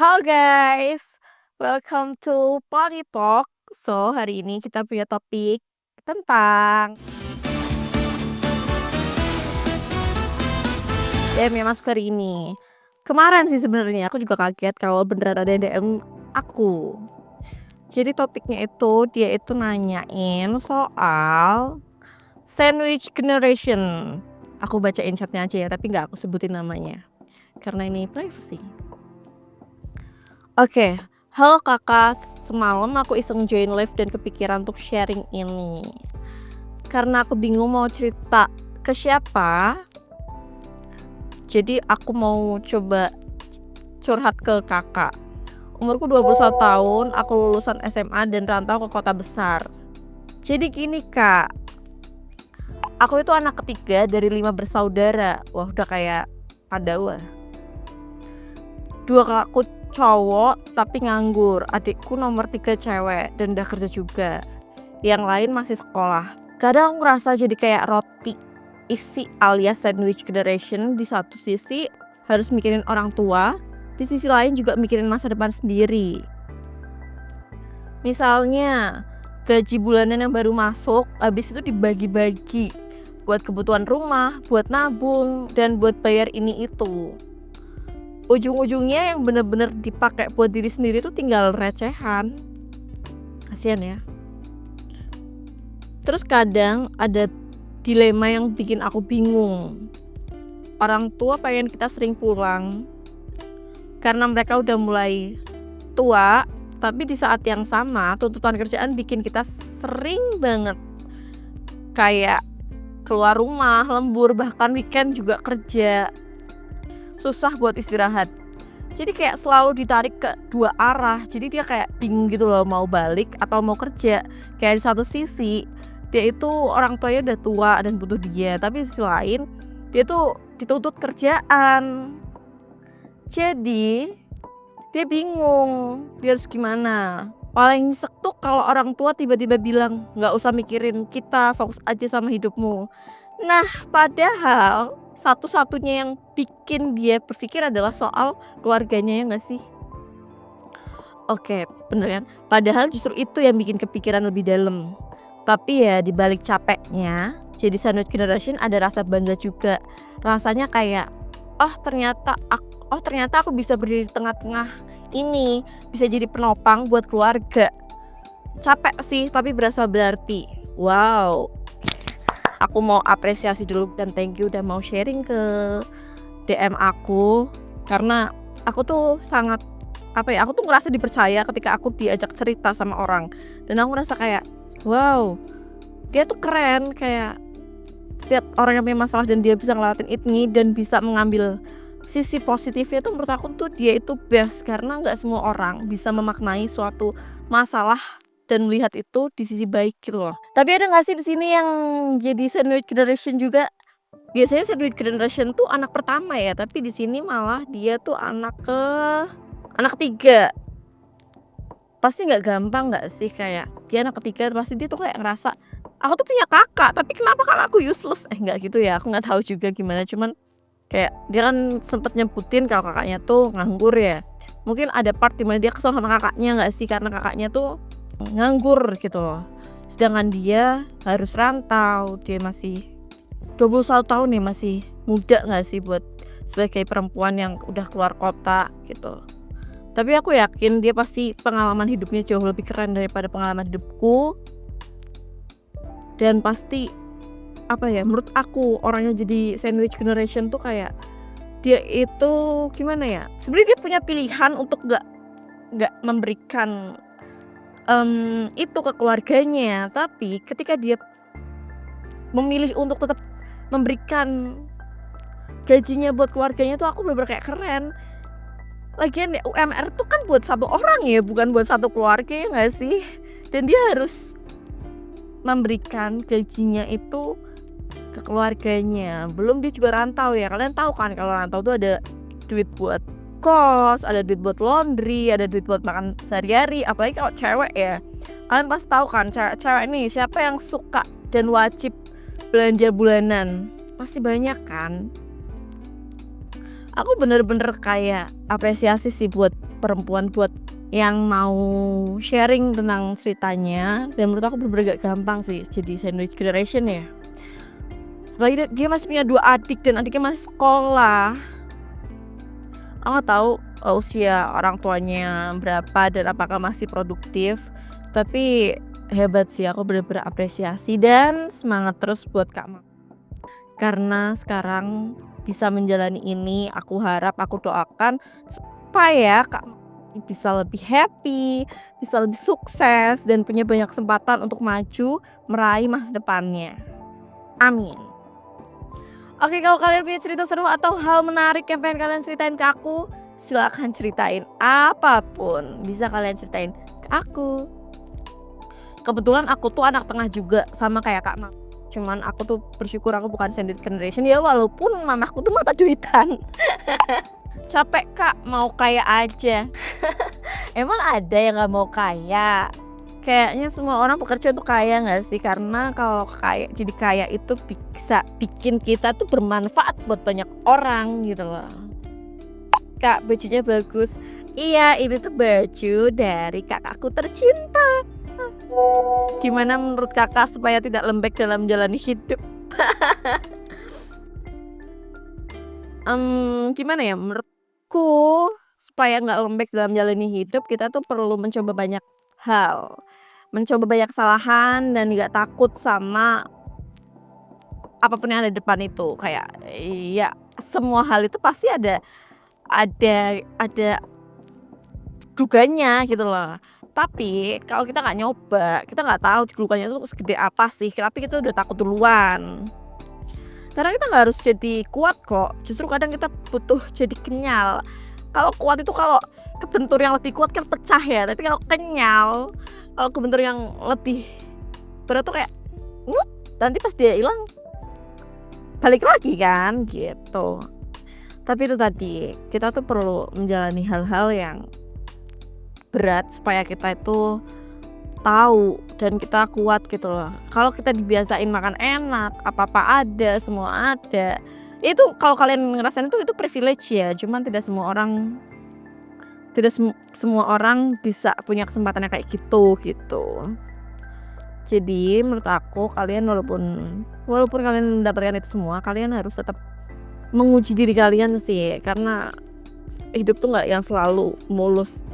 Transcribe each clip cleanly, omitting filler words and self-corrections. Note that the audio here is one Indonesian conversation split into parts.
Halo guys, welcome to Potty Talk. So, hari ini kita punya topik tentang DM yang masuk hari ini. Kemarin sih sebenarnya aku juga kaget kalau beneran ada yang DM aku. Jadi topiknya itu dia itu nanyain soal sandwich generation. Aku bacain chatnya aja ya, tapi nggak aku sebutin namanya karena ini privacy. Oke, halo kakak, semalam aku iseng join live dan kepikiran untuk sharing ini. Karena aku bingung mau cerita ke siapa, jadi aku mau coba curhat ke kakak. Umurku 21 tahun, aku lulusan SMA dan rantau ke kota besar. Jadi gini kak, aku itu anak ketiga dari 5 bersaudara. Wah udah kayak Pandawa. 2 kakakku cowok tapi nganggur, adikku nomor 3 cewek dan udah kerja juga. Yang lain masih sekolah. Kadang aku ngerasa jadi kayak roti isi alias sandwich generation. Di satu sisi harus mikirin orang tua, di sisi lain juga mikirin masa depan sendiri. Misalnya gaji bulanan yang baru masuk, habis itu dibagi-bagi buat kebutuhan rumah, buat nabung, dan buat bayar ini itu. Ujung-ujungnya yang bener-bener dipakai buat diri sendiri tuh tinggal recehan. Kasian ya. Terus kadang ada dilema yang bikin aku bingung. Orang tua pengen kita sering pulang karena mereka udah mulai tua, tapi di saat yang sama tuntutan kerjaan bikin kita sering banget kayak keluar rumah, lembur, bahkan weekend juga kerja. Susah buat istirahat. Jadi kayak selalu ditarik ke dua arah. Jadi dia kayak bingung gitu loh mau balik atau mau kerja. Kayak di satu sisi dia itu orang tuanya udah tua dan butuh dia, tapi di sisi lain dia tuh dituntut kerjaan. Jadi dia bingung dia harus gimana. Paling nyesek tuh kalau orang tua tiba-tiba bilang nggak usah mikirin kita, fokus aja sama hidupmu. Nah padahal satu-satunya yang bikin dia berpikir adalah soal keluarganya, ya nggak sih? Oke, bener kan? Padahal justru itu yang bikin kepikiran lebih dalam. Tapi ya dibalik capeknya, jadi sandwich generation ada rasa bangga juga. Rasanya kayak, ternyata aku bisa berdiri di tengah-tengah ini, bisa jadi penopang buat keluarga. Capek sih, tapi berasa berarti. Wow. Aku mau apresiasi dulu dan thank you udah mau sharing ke DM aku, karena aku tuh sangat aku tuh ngerasa dipercaya ketika aku diajak cerita sama orang, dan aku ngerasa kayak wow, dia tuh keren, kayak setiap orang yang punya masalah dan dia bisa ngelewatin ini dan bisa mengambil sisi positifnya tuh menurut aku tuh dia itu best, karena nggak semua orang bisa memaknai suatu masalah dan melihat itu di sisi baik gitu loh. Tapi ada nggak sih di sini yang jadi sandwich generation juga? Biasanya sandwich generation tuh anak pertama ya, tapi di sini malah dia tuh anak ketiga. Pasti nggak gampang nggak sih, kayak dia anak ketiga pasti dia tuh kayak ngerasa aku tuh punya kakak tapi kenapa kakakku useless, nggak gitu ya, aku nggak tahu juga gimana, cuman kayak dia kan sempet nyebutin kalau kakaknya tuh nganggur ya. Mungkin ada part dimana dia kesel sama kakaknya nggak sih, karena kakaknya tuh nganggur gitu loh, sedangkan dia harus rantau. Dia masih 21 tahun nih, masih muda nggak sih buat sebagai perempuan yang udah keluar kota gitu. Tapi aku yakin dia pasti pengalaman hidupnya jauh lebih keren daripada pengalaman hidupku. Dan pasti menurut aku orang yang jadi sandwich generation tuh kayak dia itu gimana ya? Sebenarnya dia punya pilihan untuk nggak memberikan itu ke keluarganya, tapi ketika dia memilih untuk tetap memberikan gajinya buat keluarganya tuh aku bener-bener kayak keren. Lagian ya UMR tuh kan buat satu orang ya, bukan buat satu keluarga, ya nggak sih? Dan dia harus memberikan gajinya itu ke keluarganya. Belum dia juga rantau ya, kalian tahu kan kalau rantau tuh ada duit buat kos, ada duit buat laundry, ada duit buat makan sehari-hari. Apalagi kalau cewek ya, kalian pasti tahu kan cewek nih siapa yang suka dan wajib belanja bulanan, pasti banyak kan. Aku bener-bener kayak apresiasi sih buat perempuan buat yang mau sharing tentang ceritanya, dan menurut aku bener-bener gak gampang sih jadi sandwich generation ya. Apalagi dia masih punya 2 adik dan adiknya masih sekolah. Aku nggak tahu usia orang tuanya berapa dan apakah masih produktif, tapi hebat sih, aku bener-bener apresiasi dan semangat terus buat Kak Mama. Karena sekarang bisa menjalani ini, aku harap, aku doakan supaya Kak Mama bisa lebih happy, bisa lebih sukses dan punya banyak kesempatan untuk maju meraih masa depannya. Amin. Oke, kalau kalian punya cerita seru atau hal menarik yang pengen kalian ceritain ke aku, silakan ceritain apapun, bisa kalian ceritain ke aku. Kebetulan aku tuh anak tengah juga sama kayak Kak Mama. Cuman aku tuh bersyukur aku bukan sandwich generation ya, walaupun mamaku tuh mata duitan. Capek Kak, mau kaya aja. Emang ada yang gak mau kaya? Kayaknya semua orang pekerja tuh kaya gak sih? Karena kalau jadi kaya itu bisa bikin kita tuh bermanfaat buat banyak orang gitu loh. Kak, bajunya bagus. Iya, ini tuh baju dari kakakku tercinta. Gimana menurut kakak supaya tidak lembek dalam menjalani hidup? Gimana ya, menurutku supaya nggak lembek dalam menjalani hidup, kita tuh perlu mencoba banyak hal, mencoba banyak kesalahan dan nggak takut sama apapun yang ada di depan itu. Kayak ya semua hal itu pasti ada duganya gitu loh. Tapi kalau kita nggak nyoba, kita nggak tahu duganya itu segede apa sih, tapi kita udah takut duluan. Karena kita nggak harus jadi kuat kok, justru kadang kita butuh jadi kenyal. Kalau kuat itu kalau kebentur yang lebih kuat kan pecah ya, tapi kalau kenyal, kalau kebentur yang lebih berat tuh kayak nanti pas dia hilang balik lagi kan gitu. Tapi itu tadi, kita tuh perlu menjalani hal-hal yang berat supaya kita itu tahu dan kita kuat gitu loh. Kalau kita dibiasain makan enak, apa-apa ada, semua ada. Itu kalau kalian ngerasain itu privilege ya. Cuman tidak semua orang bisa punya kesempatan yang kayak gitu. Jadi menurut aku kalian walaupun kalian mendapatkan itu semua, kalian harus tetap menguji diri kalian sih, karena hidup tuh nggak yang selalu mulus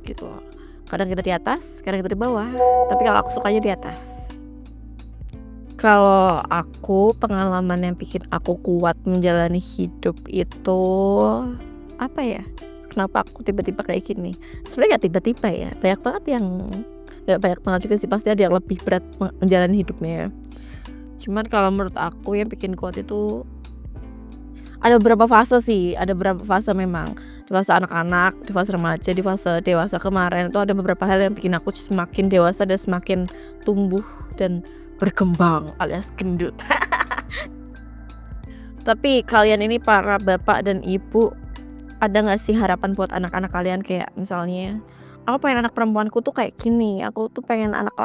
gitu loh. Kadang kita di atas, kadang kita di bawah. Tapi kalau aku sukanya di atas. Kalau aku, pengalaman yang bikin aku kuat menjalani hidup itu apa ya? Kenapa aku tiba-tiba kayak gini? Sebenarnya gak tiba-tiba ya. Banyak banget juga sih, pasti ada yang lebih berat menjalani hidupnya. Cuman kalau menurut aku yang bikin kuat itu ada beberapa fase sih, memang. Di fase anak-anak, di fase remaja, di fase dewasa kemarin itu ada beberapa hal yang bikin aku semakin dewasa dan semakin tumbuh dan berkembang alias gendut. Tapi kalian ini para bapak dan ibu, ada gak sih harapan buat anak-anak kalian? Kayak misalnya, aku pengen anak perempuanku tuh kayak gini, aku tuh pengen anak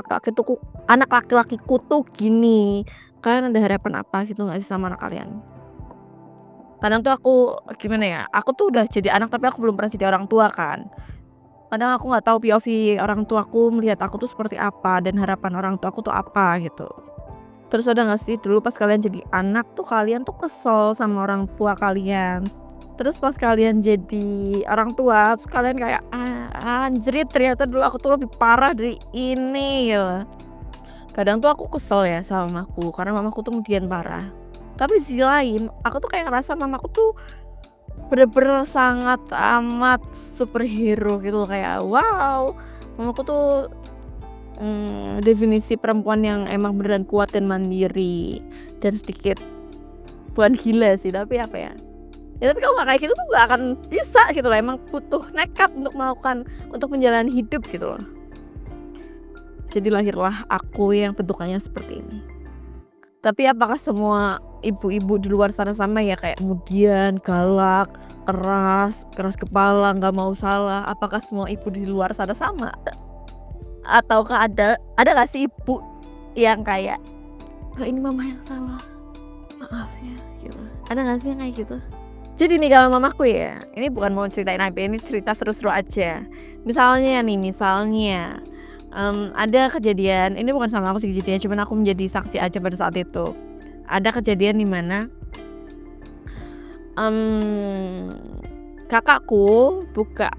laki-lakiku tuh gini. Kalian ada harapan apa gitu gak sih sama anak kalian? Kadang tuh aku gimana ya, aku tuh udah jadi anak tapi aku belum pernah jadi orang tua kan. Kadang aku nggak tahu POV orang tuaku melihat aku tuh seperti apa dan harapan orang tuaku tuh apa gitu. Terus ada nggak sih dulu pas kalian jadi anak tuh kalian tuh kesel sama orang tua kalian. Terus pas kalian jadi orang tua, terus kalian kayak anjrit ternyata dulu aku tuh lebih parah dari ini ya. Kadang tuh aku kesel ya sama mamaku karena mamaku tuh kemudian parah. Tapi di sisi lain, aku tuh kayak ngerasa mamaku tuh bener-bener sangat amat superhero gitu. Kayak wow, mamaku tuh definisi perempuan yang emang beneran kuat dan mandiri. Dan sedikit bukan gila sih, tapi apa ya, tapi kalau gak kayak gitu tuh gak akan bisa gitu loh. Emang butuh nekat untuk menjalani hidup gitu loh. Jadi lahirlah aku yang bentukannya seperti ini. Tapi apakah semua ibu-ibu di luar sana sama ya, kayak kemudian galak, keras kepala, nggak mau salah? Apakah semua ibu di luar sana sama? Ataukah ada nggak sih ibu yang kayak ini mama yang salah, maaf ya gitu? Ada nggak sih yang kayak gitu? Jadi nih kalau mamaku ya, ini bukan mau ceritain aib, ini cerita seru-seru aja. Misalnya, ada kejadian, ini bukan sama aku sih kejadiannya, cuman aku menjadi saksi aja pada saat itu. Ada kejadian di mana, kakakku buka